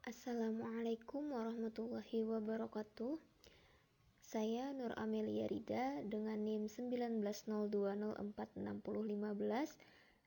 Assalamualaikum warahmatullahi wabarakatuh. Saya Nur Amelia Rida dengan NIM 1902046015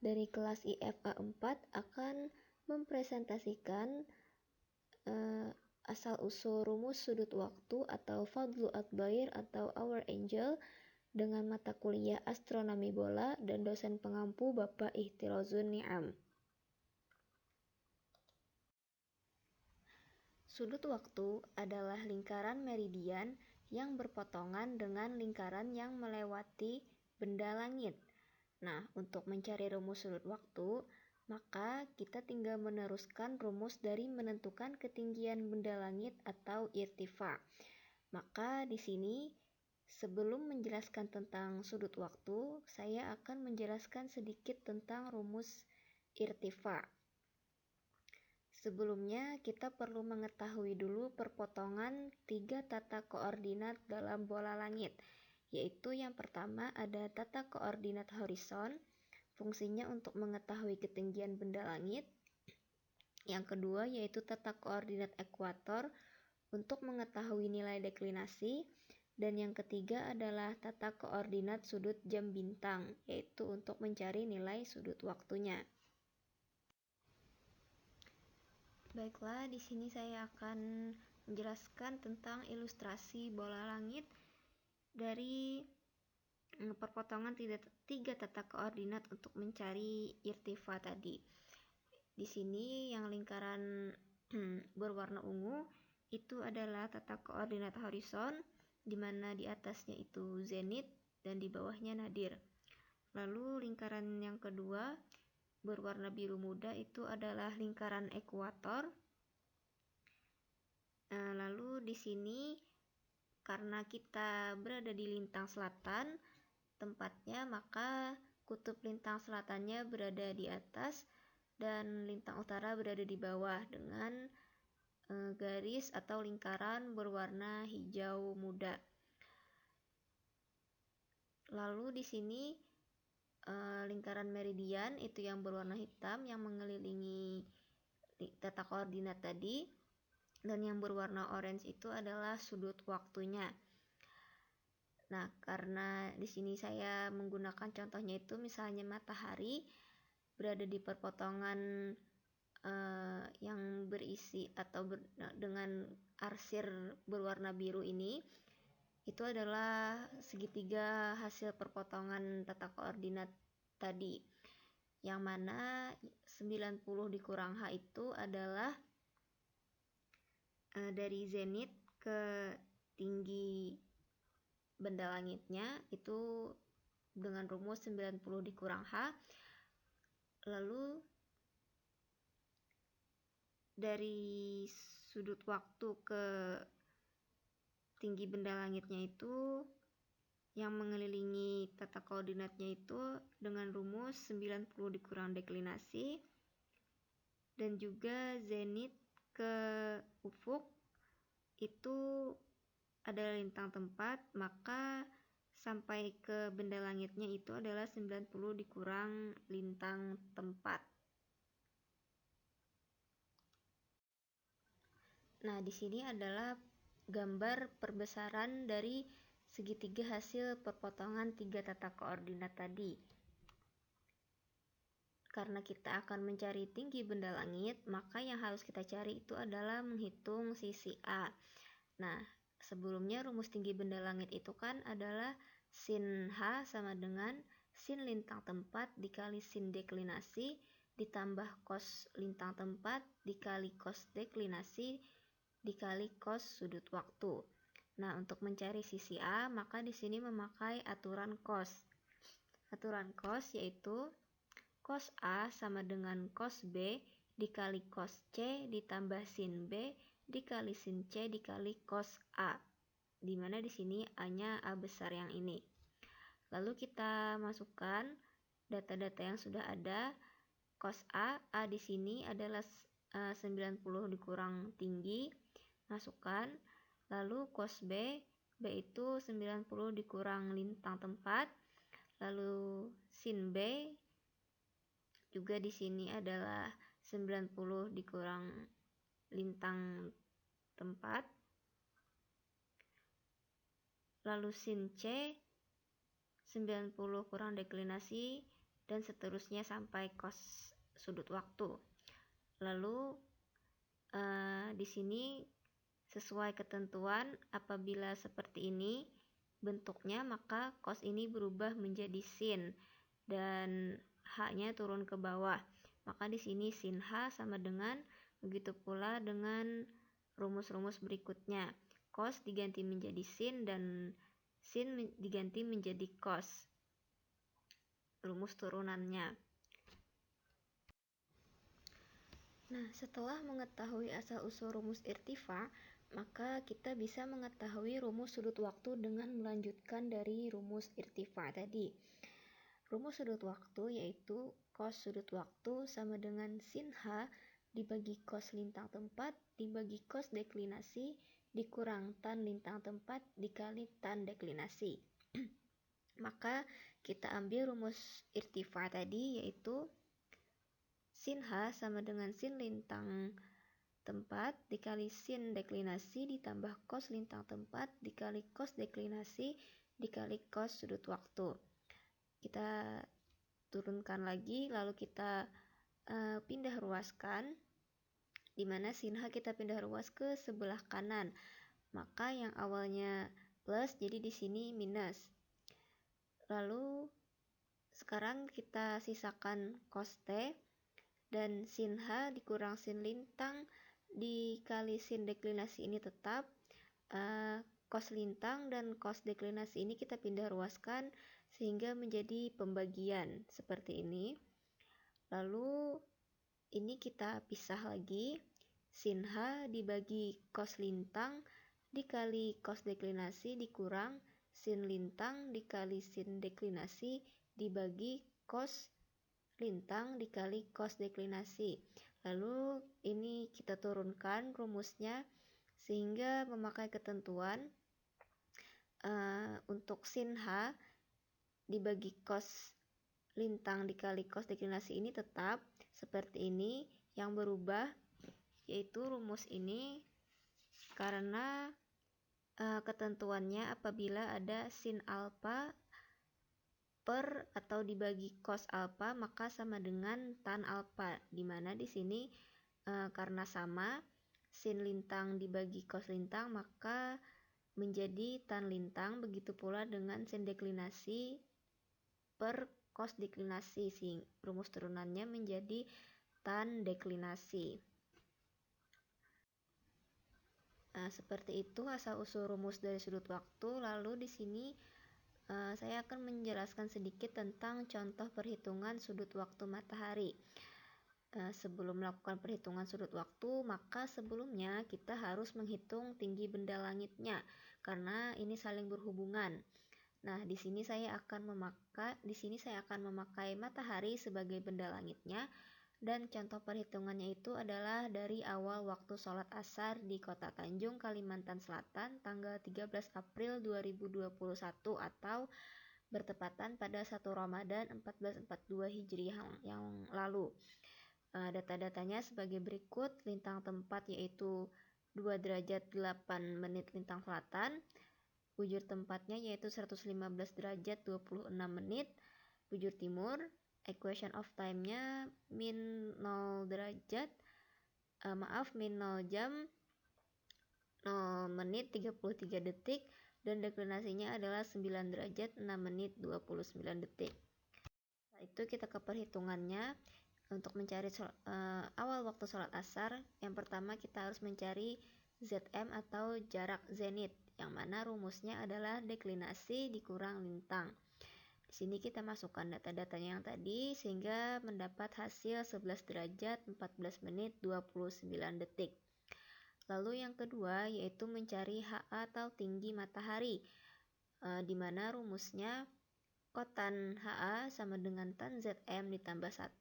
dari kelas IFA 4 akan mempresentasikan asal-usul rumus sudut waktu atau Fadlu Adbair atau Our Angel dengan mata kuliah Astronomi Bola dan dosen pengampu Bapak Ihtirozun Ni'am. Sudut waktu adalah lingkaran meridian yang berpotongan dengan lingkaran yang melewati benda langit. Nah, untuk mencari rumus sudut waktu, maka kita tinggal meneruskan rumus dari menentukan ketinggian benda langit atau irtifa. Maka di sini, sebelum menjelaskan tentang sudut waktu, saya akan menjelaskan sedikit tentang rumus irtifa. Sebelumnya, kita perlu mengetahui dulu perpotongan 3 tata koordinat dalam bola langit, yaitu yang pertama ada tata koordinat horizon, fungsinya untuk mengetahui ketinggian benda langit. Yang kedua yaitu tata koordinat ekuator, untuk mengetahui nilai deklinasi. Dan yang ketiga adalah tata koordinat sudut jam bintang, yaitu untuk mencari nilai sudut waktunya. Baiklah, di sini saya akan menjelaskan tentang ilustrasi bola langit dari perpotongan 3 tata koordinat untuk mencari irtifa tadi. Di sini yang lingkaran berwarna ungu itu adalah tata koordinat horizon, di mana di atasnya itu zenit dan di bawahnya nadir. Lalu lingkaran yang kedua berwarna biru muda itu adalah lingkaran ekuator. Lalu di sini karena kita berada di lintang selatan tempatnya, maka kutub lintang selatannya berada di atas dan lintang utara berada di bawah dengan garis atau lingkaran berwarna hijau muda. Lalu di sini lingkaran meridian itu yang berwarna hitam yang mengelilingi tata koordinat tadi, dan yang berwarna orange itu adalah sudut waktunya. Nah, karena di sini saya menggunakan contohnya itu misalnya matahari berada di perpotongan yang berisi atau dengan arsir berwarna biru ini, itu adalah segitiga hasil perpotongan tata koordinat tadi, yang mana 90 dikurang H itu adalah dari zenit ke tinggi benda langitnya, itu dengan rumus 90 dikurang H. Lalu dari sudut waktu ke tinggi benda langitnya itu yang mengelilingi tata koordinatnya itu dengan rumus 90 dikurang deklinasi, dan juga zenit ke ufuk itu adalah lintang tempat, maka sampai ke benda langitnya itu adalah 90 dikurang lintang tempat. Nah, di sini adalah gambar perbesaran dari segitiga hasil perpotongan 3 tata koordinat tadi. Karena kita akan mencari tinggi benda langit, maka yang harus kita cari itu adalah menghitung sisi A. Nah, sebelumnya rumus tinggi benda langit itu kan adalah sin H sama dengan sin lintang tempat dikali sin deklinasi ditambah cos lintang tempat dikali cos deklinasi dikali cos sudut waktu. Nah, untuk mencari sisi A, maka di sini memakai aturan cos. Aturan cos yaitu cos A sama dengan cos B dikali cos C ditambah sin B dikali sin C dikali cos A, dimana di sini A-nya A besar yang ini. Lalu kita masukkan data-data yang sudah ada. Cos A di sini adalah 90 dikurang tinggi, masukkan. Lalu cos B itu 90 dikurang lintang tempat. Lalu sin B juga di sini adalah 90 dikurang lintang tempat, lalu sin C 90 kurang deklinasi, dan seterusnya sampai cos sudut waktu. Lalu di sini sesuai ketentuan, apabila seperti ini bentuknya, maka cos ini berubah menjadi sin dan H-nya turun ke bawah. Maka di sini sin H sama dengan, begitu pula dengan rumus-rumus berikutnya. Cos diganti menjadi sin dan sin diganti menjadi cos. Rumus turunannya. Nah, setelah mengetahui asal-usul rumus irtifa, maka kita bisa mengetahui rumus sudut waktu dengan melanjutkan dari rumus irtifa tadi. Rumus sudut waktu yaitu cos sudut waktu sama dengan sin H dibagi cos lintang tempat dibagi cos deklinasi dikurang tan lintang tempat dikali tan deklinasi. Maka kita ambil rumus irtifa tadi yaitu sin H sama dengan sin lintang tempat dikali sin deklinasi ditambah cos lintang tempat dikali cos deklinasi dikali cos sudut waktu. Kita turunkan lagi, lalu kita pindah ruaskan, di mana sin H kita pindah ruas ke sebelah kanan. Maka yang awalnya plus jadi di sini minus. Lalu sekarang kita sisakan cos T dan sin H dikurang sin lintang dikali sin deklinasi ini tetap. Cos lintang dan cos deklinasi ini kita pindah ruaskan sehingga menjadi pembagian seperti ini. Lalu ini kita pisah lagi, sin H dibagi cos lintang dikali cos deklinasi dikurang sin lintang dikali sin deklinasi dibagi cos lintang dikali cos deklinasi. Lalu ini kita turunkan rumusnya sehingga memakai ketentuan untuk sin H dibagi cos lintang dikali cos deklinasi ini tetap seperti ini. Yang berubah yaitu rumus ini karena ketentuannya apabila ada sin alfa per atau dibagi cos alfa maka sama dengan tan alfa, dimana di sini karena sama sin lintang dibagi cos lintang maka menjadi tan lintang, begitu pula dengan sin deklinasi per cos deklinasi, rumus turunannya menjadi tan deklinasi. Nah, seperti itu asal usul rumus dari sudut waktu. Lalu di sini saya akan menjelaskan sedikit tentang contoh perhitungan sudut waktu matahari. Sebelum melakukan perhitungan sudut waktu, maka sebelumnya kita harus menghitung tinggi benda langitnya karena ini saling berhubungan. Nah, di sini saya akan memakai matahari sebagai benda langitnya, dan contoh perhitungannya itu adalah dari awal waktu sholat asar di Kota Tanjung, Kalimantan Selatan, tanggal 13 April 2021 atau bertepatan pada 1 Ramadan 1442 Hijriah yang lalu. Data-datanya sebagai berikut: lintang tempat yaitu 2 derajat 8 menit lintang selatan, bujur tempatnya yaitu 115 derajat 26 menit, bujur timur, equation of time-nya min 0 jam 0 menit 33 detik, dan deklinasinya adalah 9 derajat 6 menit 29 detik. Setelah itu kita ke perhitungannya. Untuk mencari awal waktu sholat asar, yang pertama kita harus mencari ZM atau jarak zenit, yang mana rumusnya adalah deklinasi dikurang lintang. Di sini kita masukkan data-datanya yang tadi sehingga mendapat hasil 11 derajat 14 menit 29 detik. Lalu yang kedua yaitu mencari HA atau tinggi matahari, di mana rumusnya tan HA sama dengan tan ZM ditambah 1,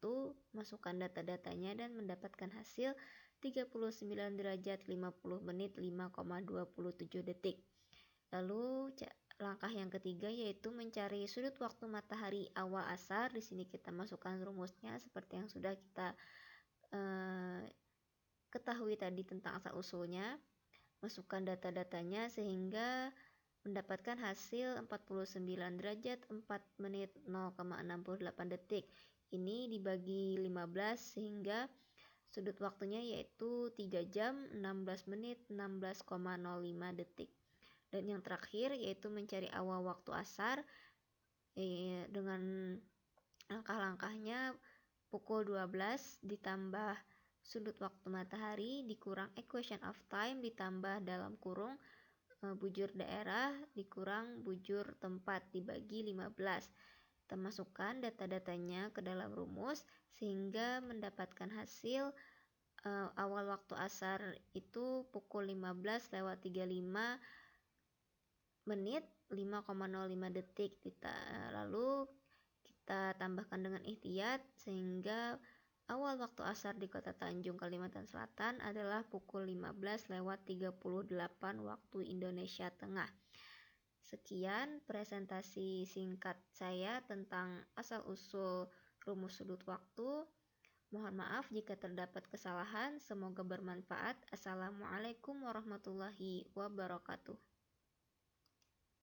masukkan data-datanya dan mendapatkan hasil 39 derajat 50 menit 5,27 detik. Lalu langkah yang ketiga yaitu mencari sudut waktu matahari awal asar. Di sini kita masukkan rumusnya seperti yang sudah kita ketahui tadi tentang asal-usulnya, masukkan data-datanya sehingga mendapatkan hasil 49 derajat 4 menit 0,68 detik. Ini dibagi 15 sehingga sudut waktunya yaitu 3 jam 16 menit 16,05 detik. Dan yang terakhir yaitu mencari awal waktu asar dengan langkah-langkahnya pukul 12 ditambah sudut waktu matahari dikurang equation of time ditambah dalam kurung bujur daerah dikurang bujur tempat dibagi 15. Kita masukkan data-datanya ke dalam rumus sehingga mendapatkan hasil awal waktu asar itu pukul 15:35 menit 5,05 detik. Lalu kita tambahkan dengan ihtiyat sehingga awal waktu asar di Kota Tanjung, Kalimantan Selatan adalah pukul 15:38 waktu Indonesia Tengah. Sekian presentasi singkat saya tentang asal-usul rumus sudut waktu. Mohon maaf jika terdapat kesalahan. Semoga bermanfaat. Assalamualaikum warahmatullahi wabarakatuh.